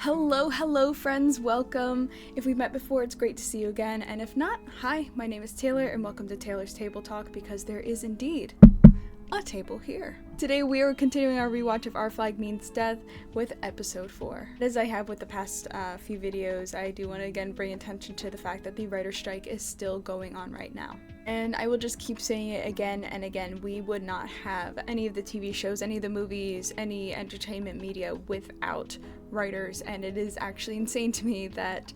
Hello friends, welcome. If we've met before, it's great to see you again, and if not, hi, my name is Taylor, and welcome to Taylor's Table Talk, because there is indeed a table here. Today we are continuing our rewatch of Our Flag Means Death with episode 4. As I have with the past few videos, I do want to again bring attention to the fact that the writer's strike is still going on right now. And I will just keep saying it again and again, we would not have any of the TV shows, any of the movies, any entertainment media without writers, and it is actually insane to me that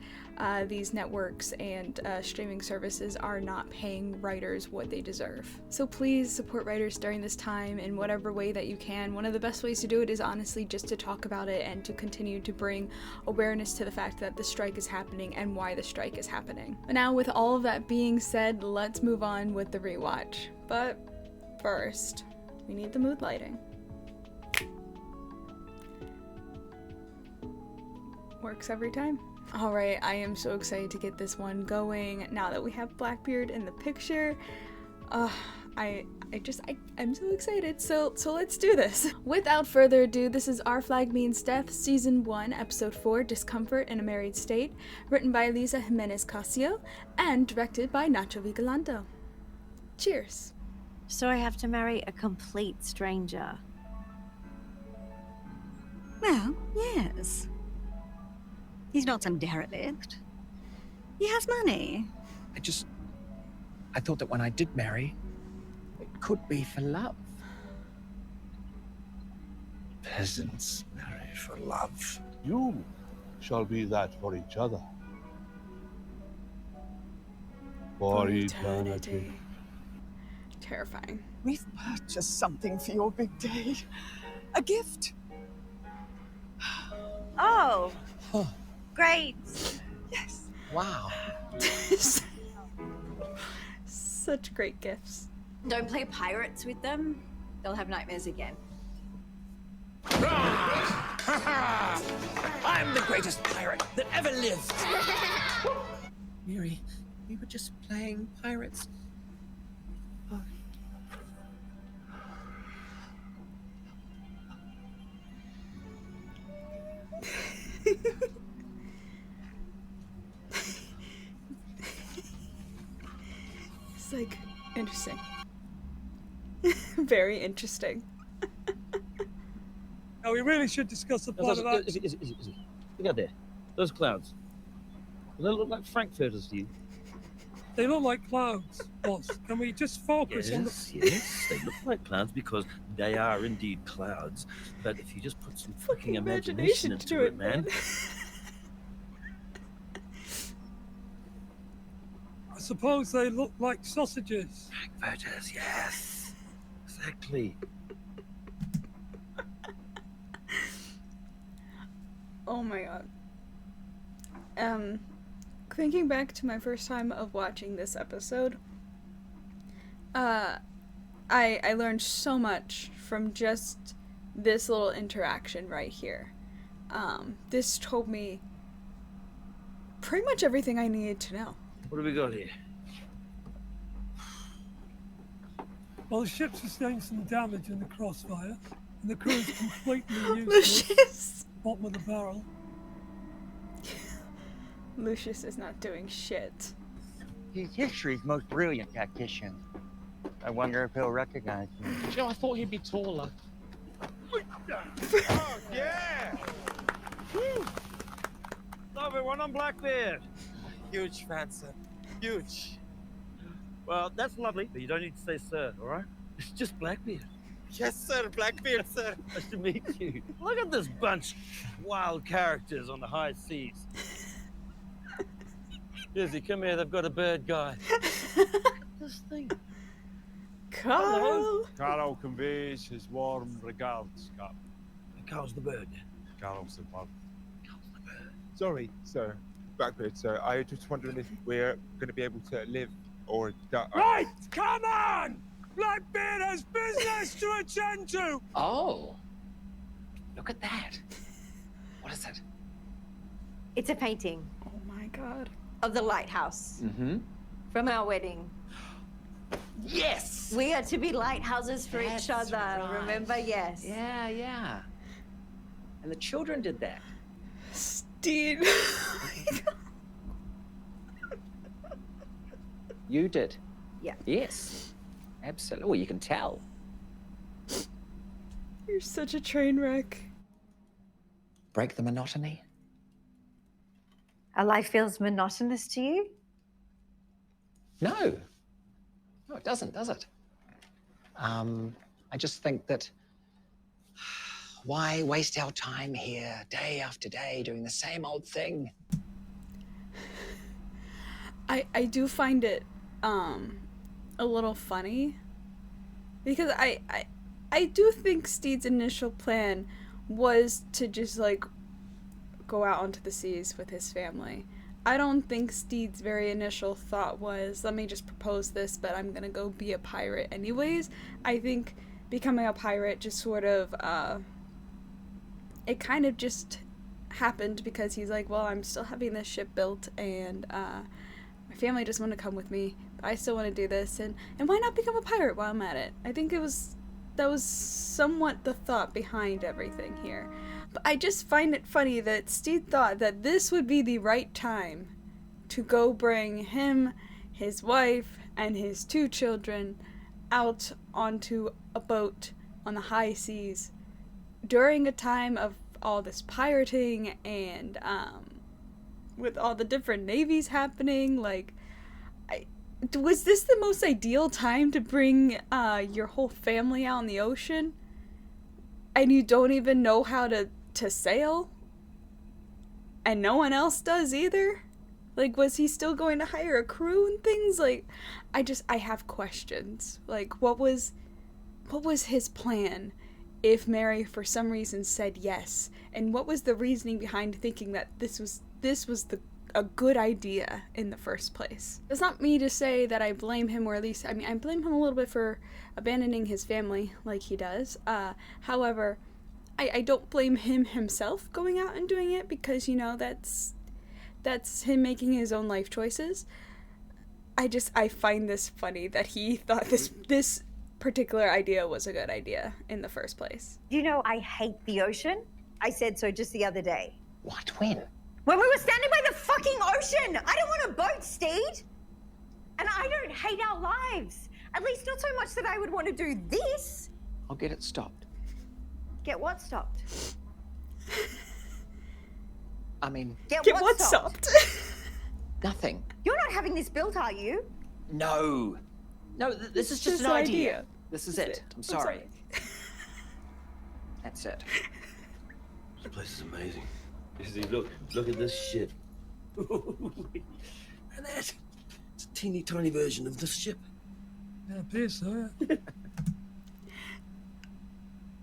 these networks and streaming services are not paying writers what they deserve. So please support writers during this time in whatever way that you can. One of the best ways to do it is honestly just to talk about it and to continue to bring awareness to the fact that the strike is happening and why the strike is happening. But now, with all of that being said, let's move on with the rewatch. But first, we need the mood lighting. Works every time. Alright, I am so excited to get this one going now that we have Blackbeard in the picture. I'm so excited, so let's do this. Without further ado, this is Our Flag Means Death, Season 1, Episode 4, Discomfort in a Married State, written by Eliza Jiménez Cossio, and directed by Nacho Vigalondo. Cheers. So I have to marry a complete stranger? Well, yes. He's not some derelict. He has money. I thought that when I did marry, it could be for love. Peasants marry for love. You shall be that for each other. For eternity. Terrifying. We've purchased something for your big day. A gift. Oh! Huh. Great! Yes. Wow. Such great gifts. Don't play pirates with them. They'll have nightmares again. I'm the greatest pirate that ever lived. Miri, we were just playing pirates. Oh. It's like interesting. Very interesting. Now we really should discuss the plan of action. Easy. Look out there. Those clouds. Do they look like frankfurters to you? They look like clouds, boss. Can we just focus on the... Yes, they look like clouds because they are indeed clouds. But if you just put some fucking imagination into it, man. I suppose they look like sausages. Frankfurters, yes. Exactly. Oh my god. Thinking back to my first time of watching this episode, I learned so much from just this little interaction right here. This told me pretty much everything I needed to know. What do we got here? Well, the ship sustained some damage in the crossfire, and the crew is completely useless. Lucius! Bottom of the barrel. Lucius is not doing shit. He's history's most brilliant tactician. I wonder if he'll recognize me. You know, I thought he'd be taller. Oh, yeah! Woo! Hello, everyone, I'm Blackbeard. Huge fan, sir. Huge. Well, that's lovely, but you don't need to say sir, all right? It's just Blackbeard. Yes, sir. Blackbeard, sir. Nice to meet you. Look at this bunch of wild characters on the high seas. Izzy, come here, they've got a bird guide. This thing. Carl! Carl conveys his warm regards, Cap. Carl's the bird. Carl's the bird. Carl's the bird. Sorry, sir. Blackbeard, sir. I was just wondering if we're going to be able to live or die. Right! Come on! Blackbeard has business to attend to! Oh. Look at that. What is it? It's a painting Oh my god. of the lighthouse Mm-hmm. from our wedding. Yes! We are to be lighthouses for That's each other, right. remember? Yes. Yeah. And the children did that. Steed. You did? Yeah. Yes. Absolutely. Well, you can tell. You're such a train wreck. Break the monotony? Our life feels monotonous to you? No. No, it doesn't, does it? I just think that why waste our time here day after day doing the same old thing? I do find it a little funny because I do think Steed's initial plan was to just like go out onto the seas with his family. I don't think Steed's very initial thought was, let me just propose this, but I'm gonna go be a pirate anyways. I think becoming a pirate just sort of, it kind of just happened because he's like, well, I'm still having this ship built, and my family doesn't want to come with me, but I still want to do this, and why not become a pirate while I'm at it? I think that was somewhat the thought behind everything here. But I just find it funny that Steed thought that this would be the right time to go bring him, his wife, and his 2 children out onto a boat on the high seas during a time of all this pirating and with all the different navies happening. Like, was this the most ideal time to bring your whole family out in the ocean? And you don't even know how to sail? And no one else does either? Like, was he still going to hire a crew and things? Like, I have questions. Like, what was his plan if Mary for some reason said yes? And what was the reasoning behind thinking that this was a good idea in the first place? It's not me to say that I blame him, or at least, I mean, I blame him a little bit for abandoning his family like he does. However, I don't blame him himself going out and doing it because, you know, that's him making his own life choices. I find this funny that he thought this particular idea was a good idea in the first place. You know, I hate the ocean. I said so just the other day. What? When? When we were standing by the fucking ocean! I don't want a boat, Steed! And I don't hate our lives. At least not so much that I would want to do this. I'll get it stopped. Get what stopped? I mean... Get what stopped? Nothing. You're not having this built, are you? No. No, this is just an idea. This is it. I'm sorry. That's it. This place is amazing. You see, look at this ship. And that, it's a teeny tiny version of this ship. Yeah, it appears so, yeah.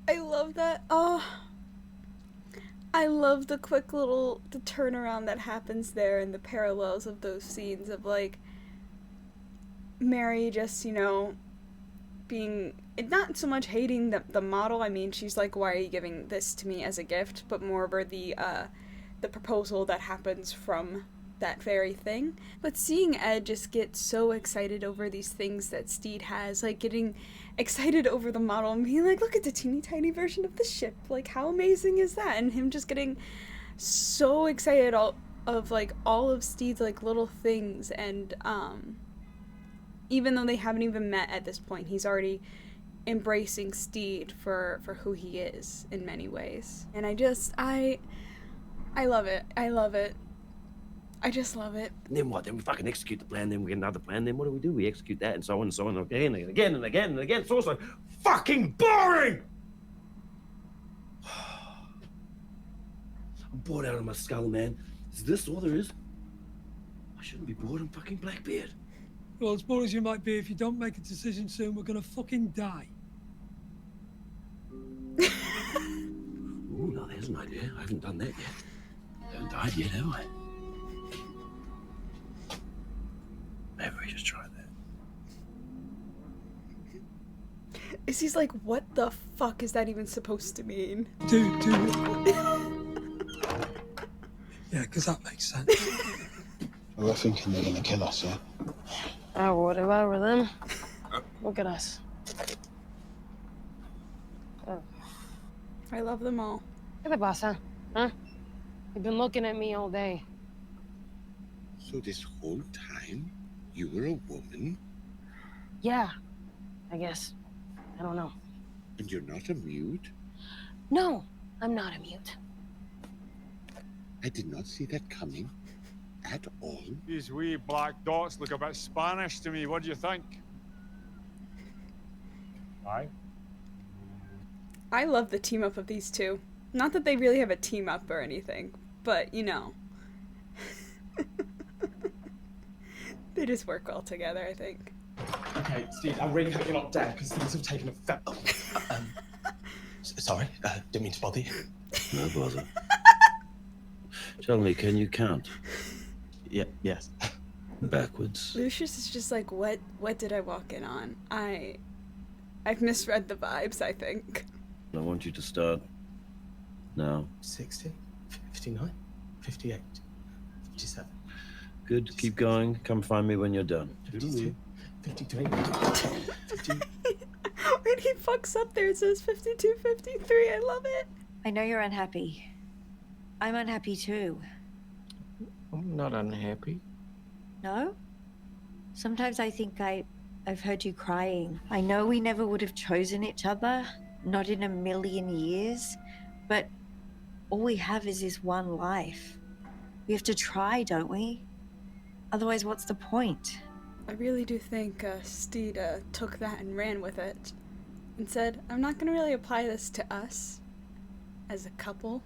I love that. Oh, I love the quick little turnaround that happens there and the parallels of those scenes of, like, Mary just, you know, being, not so much hating the model. I mean, she's like, why are you giving this to me as a gift? But moreover, the proposal that happens from that very thing. But seeing Ed just get so excited over these things that Steed has, like getting excited over the model and being like, look at the teeny tiny version of the ship, like how amazing is that? And him just getting so excited of like all of Steed's like little things, and even though they haven't even met at this point, he's already embracing Steed for who he is in many ways. And I love it. I love it. I just love it. And then what? Then we fucking execute the plan, then we get another plan, then what do? We execute that, and so on and so on, again and again and again and again. It's also fucking boring! I'm bored out of my skull, man. Is this all there is? I shouldn't be bored. I'm fucking Blackbeard. Well, as bored as you might be, if you don't make a decision soon, we're gonna fucking die. Ooh, now there's an idea. I haven't done that yet. I haven't died yet, have I? Maybe we just try that. Is he's like, what the fuck is that even supposed to mean? Dude. Yeah, because that makes sense. We're thinking they're gonna kill us, yeah? Oh, whatever with them. Look at us. Oh. I love them all. ¿Qué te pasa? ¿Ah? You've been looking at me all day. So this whole time, you were a woman? Yeah, I guess. I don't know. And you're not a mute? No, I'm not a mute. I did not see that coming. At all. These wee black dots look a bit Spanish to me. What do you think? Aye. I love the team up of these two. Not that they really have a team up or anything, but you know. They just work well together, I think. Okay, Steve, I really hope you're not dead because things have taken a sorry, didn't mean to bother you. No bother. Tell me, can you count? Yeah, yes. Backwards. Lucius is just like, what did I walk in on? I've misread the vibes, I think. I want you to start now. 60, 59, 58, 57. Good, keep going. Come find me when you're done. 52, 53, 50. When he fucks up there, it says 52, 53. I love it. I know you're unhappy. I'm unhappy too. I'm not unhappy. No? Sometimes I think I've heard you crying. I know we never would have chosen each other, not in a million years, but all we have is this one life. We have to try, don't we? Otherwise, what's the point? I really do think Steed took that and ran with it and said, I'm not going to really apply this to us as a couple,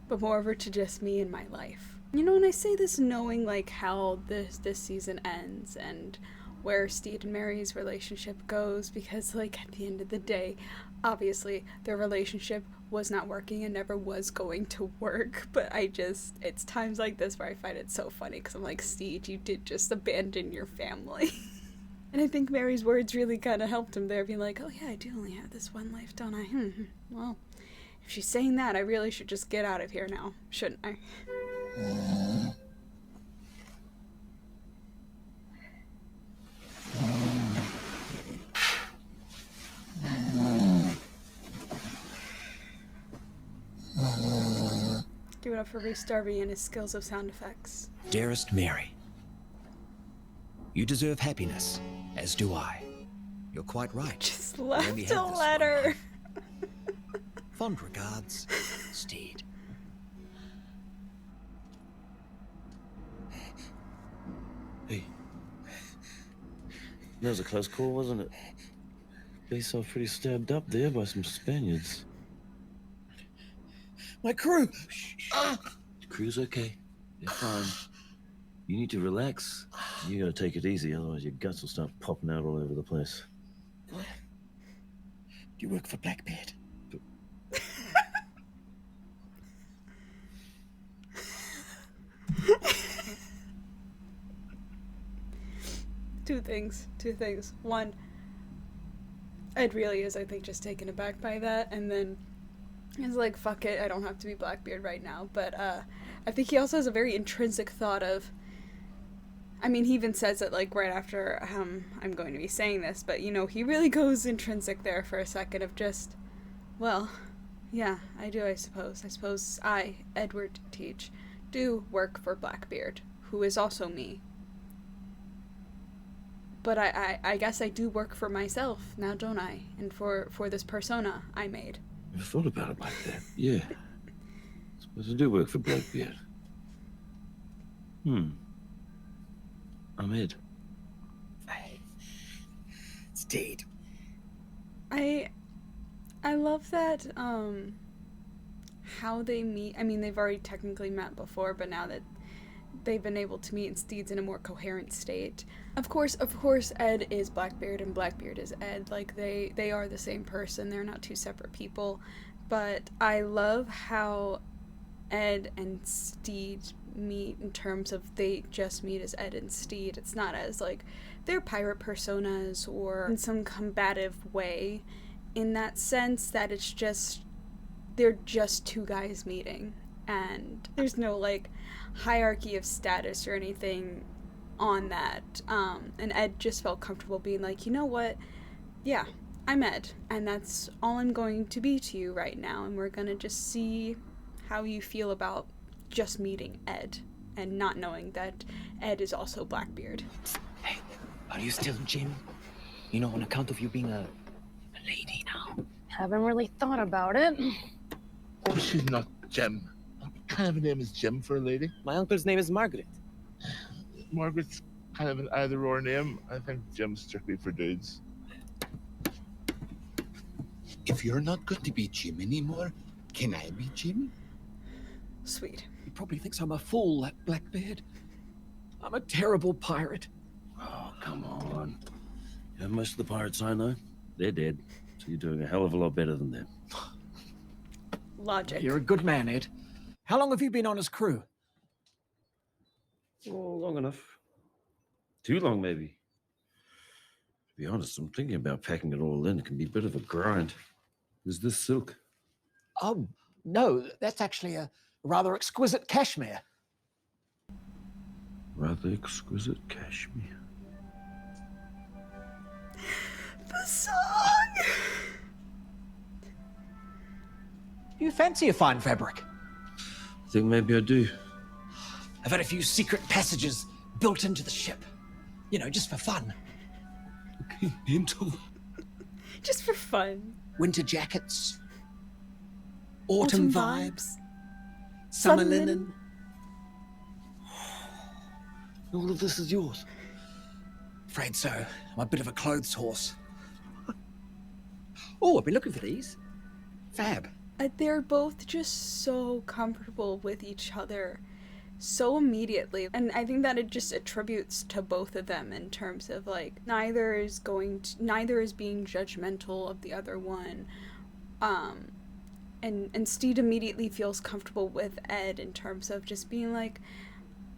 but moreover to just me and my life. You know, when I say this knowing like how this season ends and where Steed and Mary's relationship goes, because like at the end of the day, obviously their relationship was not working and never was going to work, but it's times like this where I find it so funny because I'm like, Steed, you did just abandon your family. And I think Mary's words really kind of helped him there, being like, oh yeah, I do only have this one life, don't I? Well, if she's saying that, I really should just get out of here now, shouldn't I? Give it up for Reese Darby and his skills of sound effects. Dearest Mary, you deserve happiness, as do I. You're quite right. Just left a letter. Fond regards, Steed. Hey. That was a close call, wasn't it? They saw pretty stabbed up there by some Spaniards. My crew! The crew's okay. They're fine. You need to relax. You gotta take it easy, otherwise your guts will start popping out all over the place. Do you work for Blackbeard? Two things. One, Ed really is, I think, just taken aback by that, and then he's like, fuck it, I don't have to be Blackbeard right now. But I think he also has a very intrinsic thought of, I mean, he even says it like right after I'm going to be saying this, but you know, he really goes intrinsic there for a second of just, well, yeah, I do, I suppose I, Edward Teach, do work for Blackbeard, who is also me. But I guess I do work for myself now, don't I? And for this persona I made. I thought about it like that, yeah. Suppose I do work for Blackbeard. I'm Ed. Steed. I love that, how they meet. I mean, they've already technically met before, but now that they've been able to meet and Steed's in a more coherent state. Of course, Ed is Blackbeard and Blackbeard is Ed. Like, they are the same person. They're not two separate people. But I love how Ed and Steed meet in terms of they just meet as Ed and Steed. It's not as, like, they're pirate personas or in some combative way in that sense that it's just, they're just two guys meeting. And there's no, like, hierarchy of status or anything on that. And Ed just felt comfortable being like, you know what? Yeah, I'm Ed, and that's all I'm going to be to you right now, and we're gonna just see how you feel about just meeting Ed and not knowing that Ed is also Blackbeard. Hey, are you still Jim? You know, on account of you being a lady now. Haven't really thought about it. Oh, she's not Jim. What kind of a name is Jim for a lady? My uncle's name is Margaret. Margaret's kind of an either-or name. I think Jim's strictly for dudes. If you're not going to be Jim anymore, can I be Jim? Sweet. He probably thinks I'm a fool, that Blackbeard. I'm a terrible pirate. Oh, come on. You have most of the pirates I know. They're dead. So you're doing a hell of a lot better than them. Logic. You're a good man, Ed. How long have you been on his crew? Oh, long enough. Too long, maybe. To be honest, I'm thinking about packing it all in. It can be a bit of a grind. Is this silk? Oh, no, that's actually a rather exquisite cashmere. Rather exquisite cashmere. The song! You fancy a fine fabric? I think maybe I do. I've had a few secret passages built into the ship. You know, just for fun. Okay, into Just for fun. Winter jackets. Autumn vibes. Summer Summer linen. linen. All of this is yours. Afraid so. I'm a bit of a clothes horse. Oh, I've been looking for these. Fab. They're both just so comfortable with each other so immediately, and I think that it just attributes to both of them in terms of like neither is being judgmental of the other one, and Steed immediately feels comfortable with Ed in terms of just being like,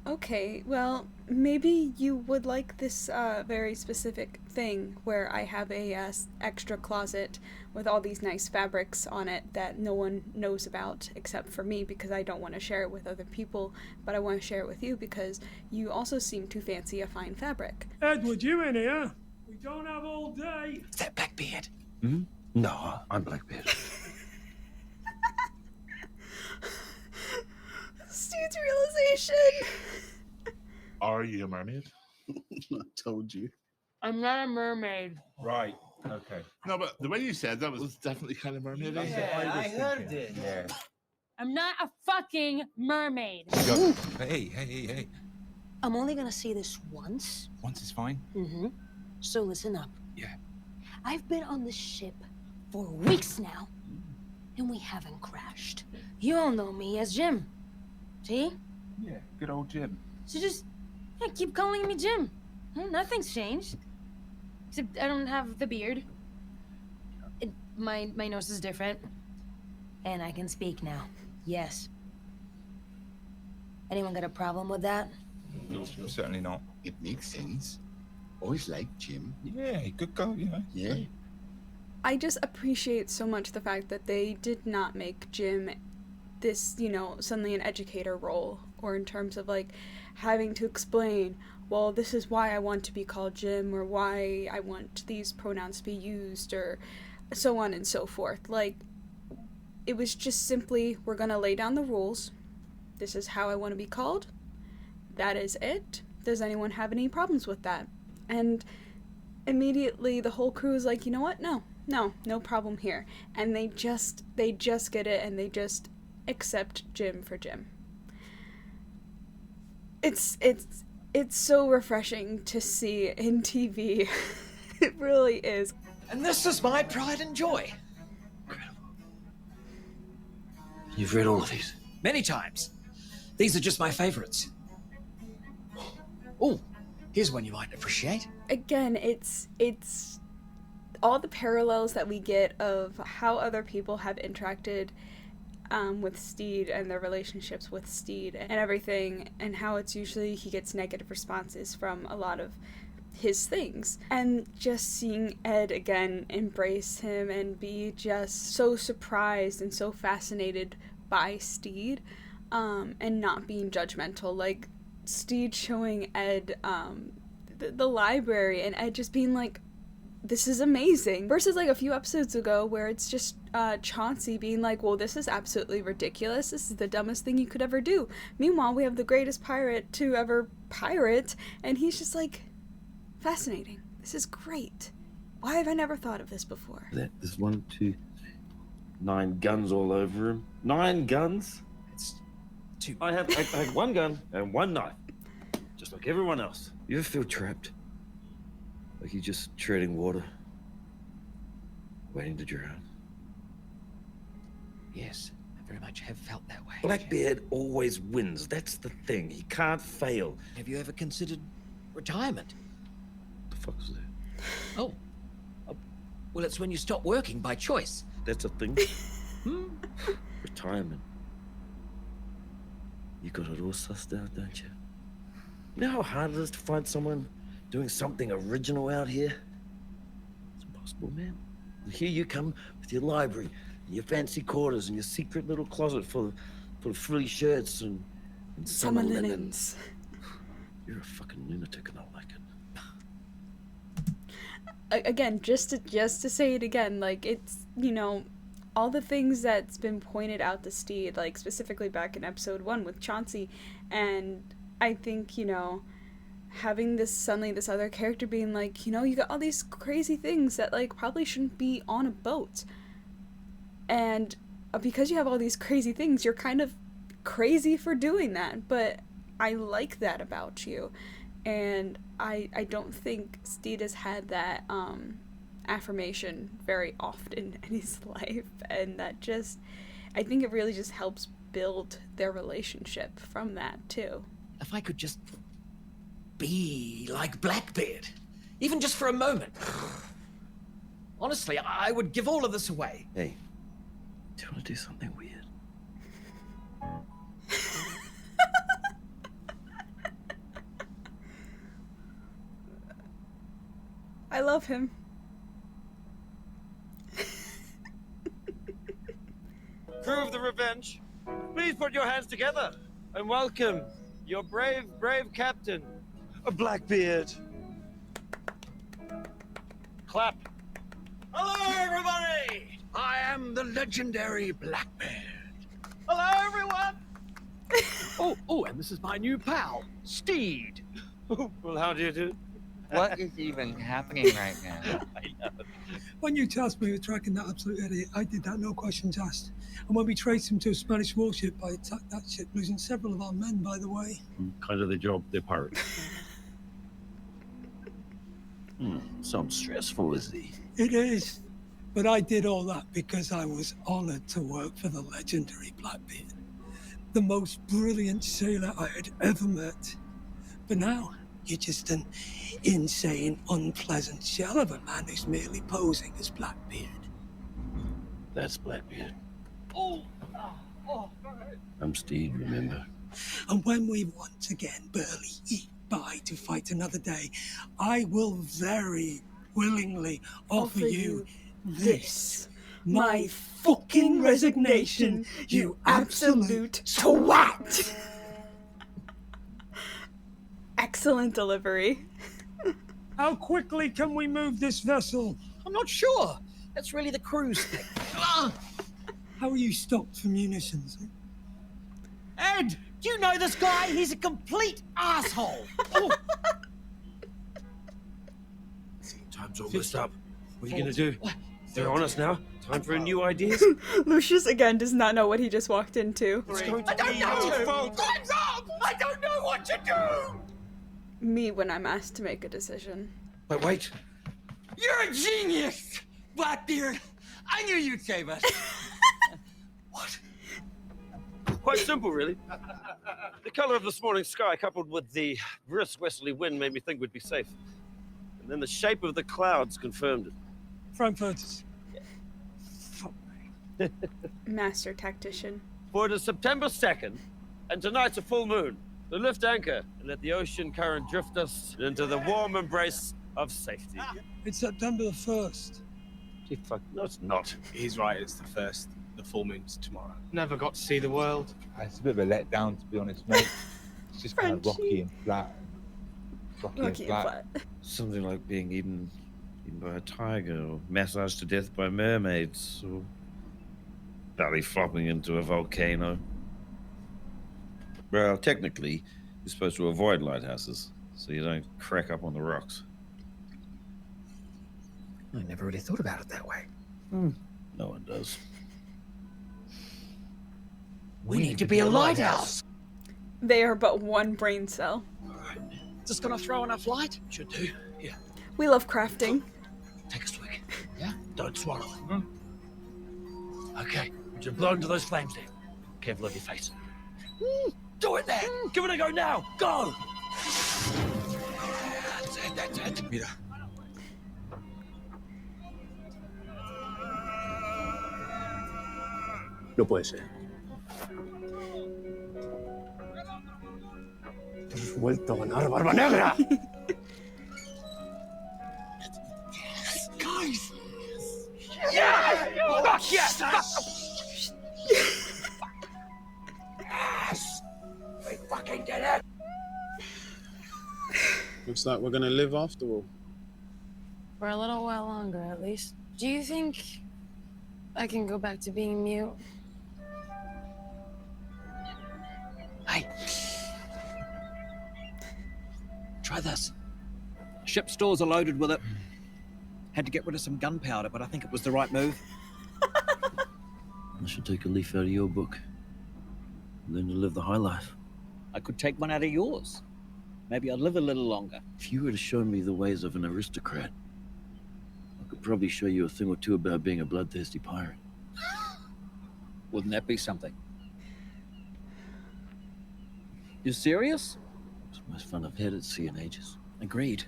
okay, well, maybe you would like this very specific thing where I have a extra closet with all these nice fabrics on it that no one knows about except for me, because I don't want to share it with other people, but I want to share it with you because you also seem to fancy a fine fabric. Edward, you in here? We don't have all day. Is that Blackbeard? Hmm? No, I'm Blackbeard. Steed's realization. Are you a mermaid? I told you. I'm not a mermaid. Right. Okay. No, but the way you said that was definitely kind of mermaid. I heard it. Yeah. I'm not a fucking mermaid. Hey. I'm only gonna say this once. Once is fine. Mm-hmm. So listen up. Yeah. I've been on this ship for weeks now, and we haven't crashed. You all know me as Jim. See? Yeah, good old Jim. So just keep calling me Jim. Nothing's changed. Except I don't have the beard. My nose is different. And I can speak now. Yes. Anyone got a problem with that? No, certainly not. It makes sense. Always liked Jim. Yeah, good go, you know. Yeah. I just appreciate so much the fact that they did not make Jim this, suddenly an educator role, or in terms of like having to explain, well, this is why I want to be called Jim, or why I want these pronouns to be used, or so on and so forth. Like, it was just simply, we're gonna lay down the rules. This is how I want to be called. That is it. Does anyone have any problems with that? And immediately the whole crew is like, you know what? No problem here. And they just get it, and they just accept Jim for Jim. It's so refreshing to see in TV. It really is. And this is my pride and joy. You've read all of these? Many times. These are just my favorites. Oh, here's one you might appreciate. Again, it's all the parallels that we get of how other people have interacted with Steed and their relationships with Steed and everything, and how it's usually he gets negative responses from a lot of his things. And just seeing Ed again embrace him and be just so surprised and so fascinated by Steed, and not being judgmental. Like, Steed showing Ed the library, and Ed just being like, this is amazing. Versus like a few episodes ago where it's just Chauncey being like, well, this is absolutely ridiculous. This is the dumbest thing you could ever do. Meanwhile, we have the greatest pirate to ever pirate, and he's just like, fascinating. This is great. Why have I never thought of this before? There's 1, 2, 9 guns all over him. 9 guns? It's too... I have 1 gun and 1 knife. Just like everyone else. You ever feel trapped? Like you're just treading water, waiting to drown? Yes, I very much have felt that way. Blackbeard always wins. That's the thing. He can't fail. Have you ever considered retirement? The fuck is that? Oh. Well, it's when you stop working by choice. That's a thing. Retirement. You got it all sussed out, don't you? You know how hard it is to find someone doing something original out here? It's impossible, man. And here you come with your library, and your fancy quarters, and your secret little closet full of frilly shirts and summer linens. You're a fucking lunatic, and I like it. Again, just to say it again, like, it's, you know, all the things that's been pointed out to Steed, like, specifically back in episode 1 with Chauncey, and I think, you know, having this other character being like, you know, you got all these crazy things that, like, probably shouldn't be on a boat, and because you have all these crazy things, you're kind of crazy for doing that, but I like that about you. And I don't think Steed has had that affirmation very often in his life, and that just, I think it really just helps build their relationship from that too. If I could just be like Blackbeard, even just for a moment. Honestly, I would give all of this away. Hey, do you want to do something weird? I love him. Crew of the Revenge, please put your hands together and welcome your brave captain, Blackbeard. Clap. Hello, everybody! I am the legendary Blackbeard. Hello, everyone! Oh, and this is my new pal, Steed. Well, how do you do? What is even happening right now? I know. When you tasked me with tracking that absolute idiot, I did that, no questions asked. And when we traced him to a Spanish warship, I attacked that ship, losing several of our men, by the way. Kind of the job, they're pirates. Sounds stressful, is he? It is. But I did all that because I was honored to work for the legendary Blackbeard. The most brilliant sailor I had ever met. But now, you're just an insane, unpleasant shell of a man who's merely posing as Blackbeard. That's Blackbeard. Oh. I'm Steed, remember? And when we once again barely eke by to fight another day, I will very willingly offer you this. My fucking resignation, you absolute twat! Excellent delivery. How quickly can we move this vessel? I'm not sure. That's really the crew's thing. How are you stocked for munitions? Ed, do you know this guy? He's a complete asshole. Time's almost up. What are you gonna do? They're on us now. Time for a new idea. Lucius again does not know what he just walked into. It's going to I don't be know. your fault. Time's up. I don't know what to do. Me when I'm asked to make a decision. But wait. You're a genius, Blackbeard. I knew you'd save us. What? Quite simple, really. The color of this morning's sky, coupled with the brisk westerly wind, made me think we'd be safe. And then the shape of the clouds confirmed it. Frankfurters. Master tactician. For it is September 2nd, and tonight's a full moon. So lift anchor and let the ocean current drift us into the warm embrace of safety. It's September the 1st. Fuck, no, it's not. He's right, it's the first. The full moon's tomorrow. Never got to see the world. It's a bit of a letdown, to be honest, mate. It's just kind of rocky and flat. Rocky and flat. Something like being eaten eaten by a tiger, or massaged to death by mermaids, or belly flopping into a volcano. Well, technically, you're supposed to avoid lighthouses, so you don't crack up on the rocks. I never really thought about it that way. No one does. We need to be a lighthouse. They are but one brain cell. Just gonna throw enough light? Should do. Yeah. We love crafting. Take a swig. Yeah? Don't swallow it. Okay. Just blow into those flames there. Careful of your face. Do it there! Give it a go now! Go! That's it. Mira. No puede ser. Has vuelto a ganar, Barba Negra. Yes, guys. Yes! Fuck yes! Yes! We fucking did it! Looks like we're gonna live after all. For a little while longer, at least. Do you think I can go back to being mute? Hey. Try this. Ship stores are loaded with it. Had to get rid of some gunpowder, but I think it was the right move. I should take a leaf out of your book. Learn to live the high life. I could take one out of yours. Maybe I'd live a little longer. If you were to show me the ways of an aristocrat, I could probably show you a thing or two about being a bloodthirsty pirate. Wouldn't that be something? You serious? It's the most fun I've had at sea in ages. Agreed.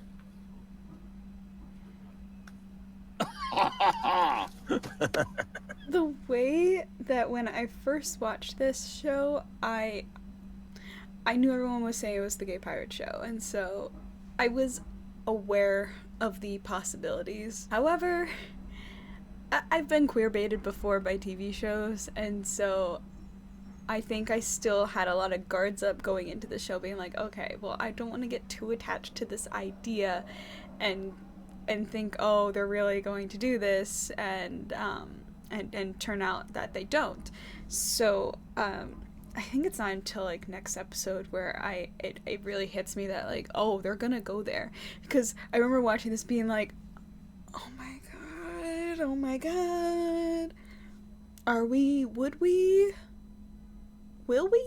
The way that when I first watched this show, I knew everyone was saying it was the gay pirate show, and so I was aware of the possibilities. However, I've been queer baited before by TV shows, and so I think I still had a lot of guards up going into the show, being like, okay, well, I don't want to get too attached to this idea and think, oh, they're really going to do this, and turn out that they don't. So I think it's not until like next episode where it really hits me that like, oh, they're gonna go there, because I remember watching this being like, oh my god, are we, would we, will we?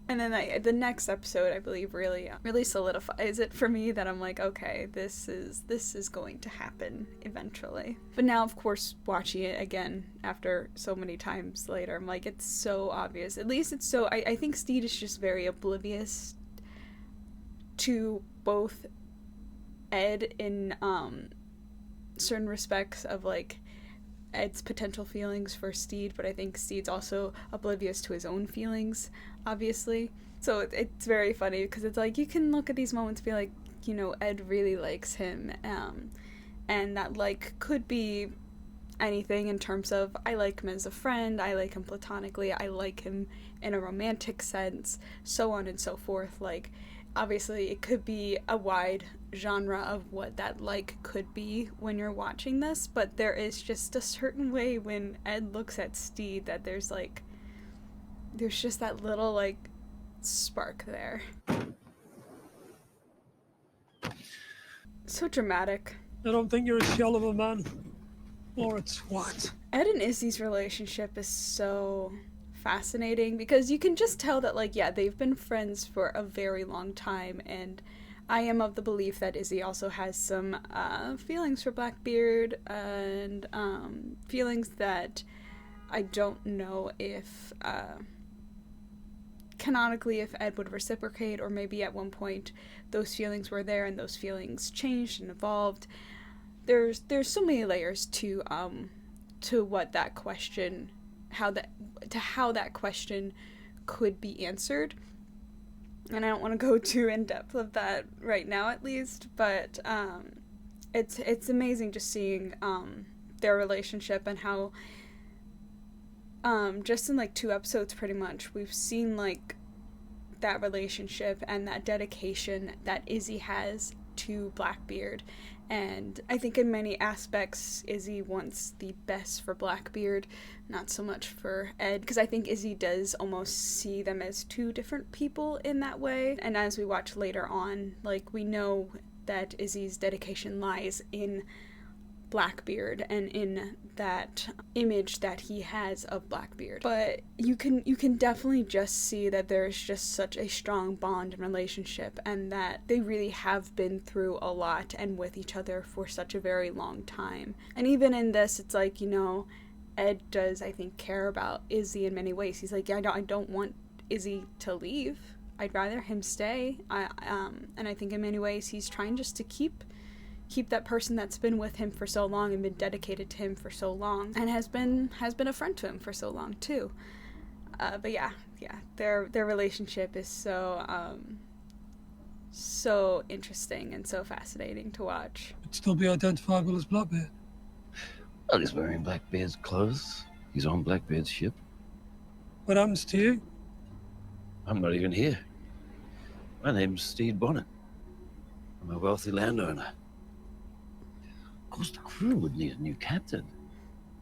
And then the next episode, I believe, really solidifies it for me that I'm like, okay, this is going to happen eventually. But now, of course, watching it again after so many times later, I'm like, it's so obvious. At least it's so. I think Steed is just very oblivious to both Ed in certain respects of like Ed's potential feelings for Steed, but I think Steed's also oblivious to his own feelings, obviously. So it's very funny because it's like you can look at these moments and be like, you know, Ed really likes him, and that like could be anything in terms of I like him as a friend, I like him platonically, I like him in a romantic sense, so on and so forth. Like, obviously it could be a wide genre of what that like could be when you're watching this, but there is just a certain way when Ed looks at Steed that there's just that little like spark there. So dramatic. I don't think you're a shell of a man. Or a twat. Ed and Izzy's relationship is so fascinating because you can just tell that, like, yeah, they've been friends for a very long time, and I am of the belief that Izzy also has some feelings for Blackbeard, and feelings that I don't know if canonically if Ed would reciprocate, or maybe at one point those feelings were there and those feelings changed and evolved. There's so many layers to what that question, how that question could be answered, and I don't want to go too in depth of that right now, at least. But it's amazing just seeing their relationship and how just in like 2 episodes pretty much we've seen like that relationship and that dedication that Izzy has to Blackbeard, And I think in many aspects, Izzy wants the best for Blackbeard, not so much for Ed, because I think Izzy does almost see them as two different people in that way. And as we watch later on, like, we know that Izzy's dedication lies in Blackbeard and in that image that he has of Blackbeard. But you can definitely just see that there's just such a strong bond and relationship, and that they really have been through a lot and with each other for such a very long time. And even in this, it's like, you know, Ed does, I think, care about Izzy in many ways. He's like, yeah, I don't want Izzy to leave. I'd rather him stay. And I think in many ways he's trying just to keep that person that's been with him for so long and been dedicated to him for so long, and has been a friend to him for so long too. But yeah, their relationship is so interesting and so fascinating to watch. It'd still be identifiable as Blackbeard. Well, he's wearing Blackbeard's clothes. He's on Blackbeard's ship. What happens to you? I'm not even here. My name's Stede Bonnet. I'm a wealthy landowner. Of course, the crew would need a new captain.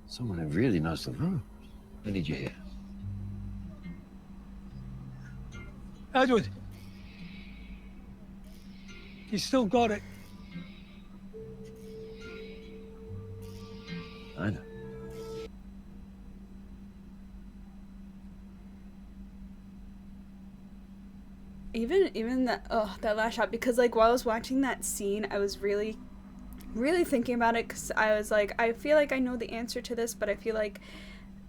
Someone who really knows the ropes. I need you here. Edward! You still got it. I know. Even that last shot, because like while I was watching that scene, I was really thinking about it, because I was like, I feel like I know the answer to this, but I feel like,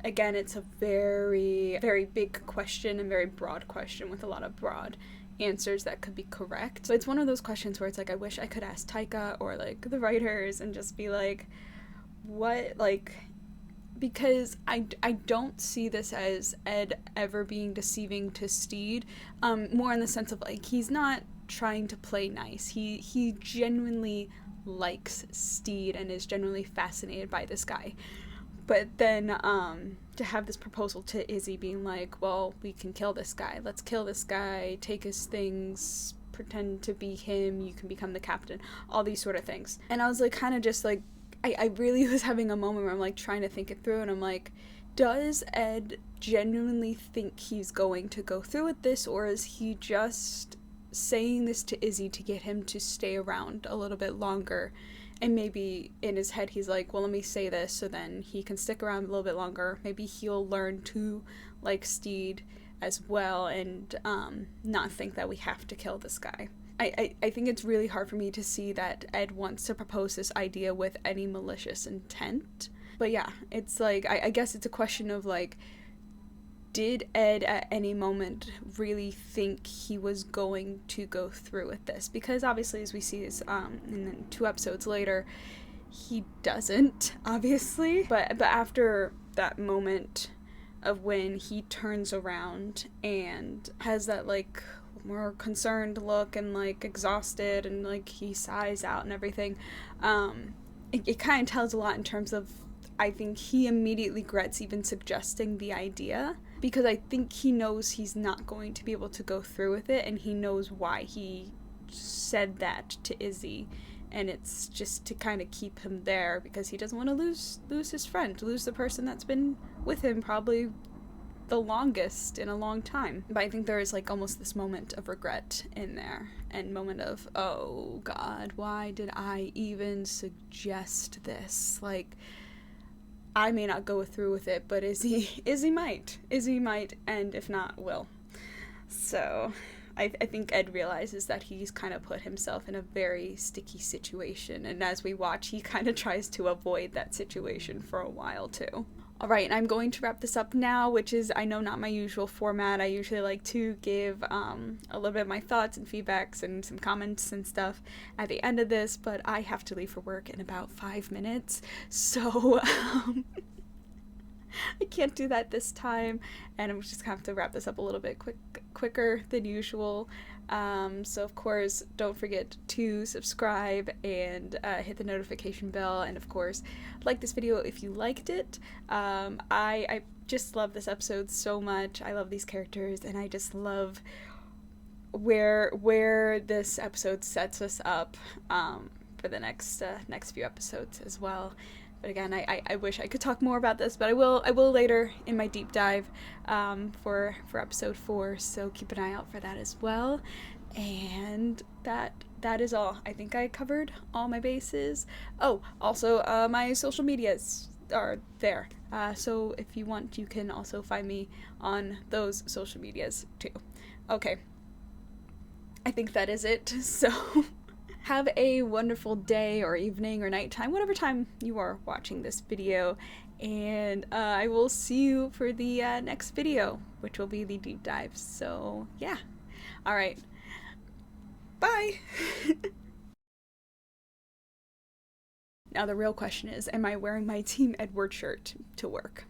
again, it's a very, very big question and very broad question with a lot of broad answers that could be correct. So it's one of those questions where it's like, I wish I could ask Taika or like the writers and just be like, what, like, because I don't see this as Ed ever being deceiving to Stede, more in the sense of like, he's not trying to play nice. He genuinely likes Stede and is genuinely fascinated by this guy. But then to have this proposal to Izzy being like, well, we can kill this guy. Let's kill this guy, take his things, pretend to be him, you can become the captain, all these sort of things. And I was like, kind of just like, I really was having a moment where I'm like trying to think it through, and I'm like, does Ed genuinely think he's going to go through with this, or is he just saying this to Izzy to get him to stay around a little bit longer? And maybe in his head he's like, well, let me say this so then he can stick around a little bit longer. Maybe he'll learn to like Stede as well, and not think that we have to kill this guy. I think it's really hard for me to see that Ed wants to propose this idea with any malicious intent. But yeah, it's like, I guess it's a question of like, did Ed at any moment really think he was going to go through with this? Because obviously, as we see this in the 2 episodes later, he doesn't, obviously. But after that moment of when he turns around and has that like more concerned look and like exhausted and like he sighs out and everything, it kind of tells a lot in terms of, I think he immediately regrets even suggesting the idea, because I think he knows he's not going to be able to go through with it, and he knows why he said that to Izzy, and it's just to kind of keep him there because he doesn't want to lose his friend, lose the person that's been with him probably the longest in a long time. But I think there is like almost this moment of regret in there, and moment of, oh God, why did I even suggest this? Like, I may not go through with it, but Izzy might, and if not, will. So I think Ed realizes that he's kind of put himself in a very sticky situation, and as we watch, he kind of tries to avoid that situation for a while too. Alright, and I'm going to wrap this up now, which is, I know, not my usual format. I usually like to give a little bit of my thoughts and feedbacks and some comments and stuff at the end of this, but I have to leave for work in about 5 minutes, so I can't do that this time, and I'm just gonna have to wrap this up a little bit quicker than usual. So of course, don't forget to subscribe and hit the notification bell, and of course, like this video if you liked it. I just love this episode so much. I love these characters, and I just love where this episode sets us up for the next few episodes as well. But again, I wish I could talk more about this, but I will later in my deep dive for episode 4. So keep an eye out for that as well. And that is all. I think I covered all my bases. Oh, also my social medias are there. So if you want, you can also find me on those social medias too. Okay. I think that is it. So have a wonderful day or evening or nighttime, whatever time you are watching this video. And I will see you for the next video, which will be the deep dive. So yeah. All right. Bye. Now the real question is, am I wearing my Team Edward shirt to work?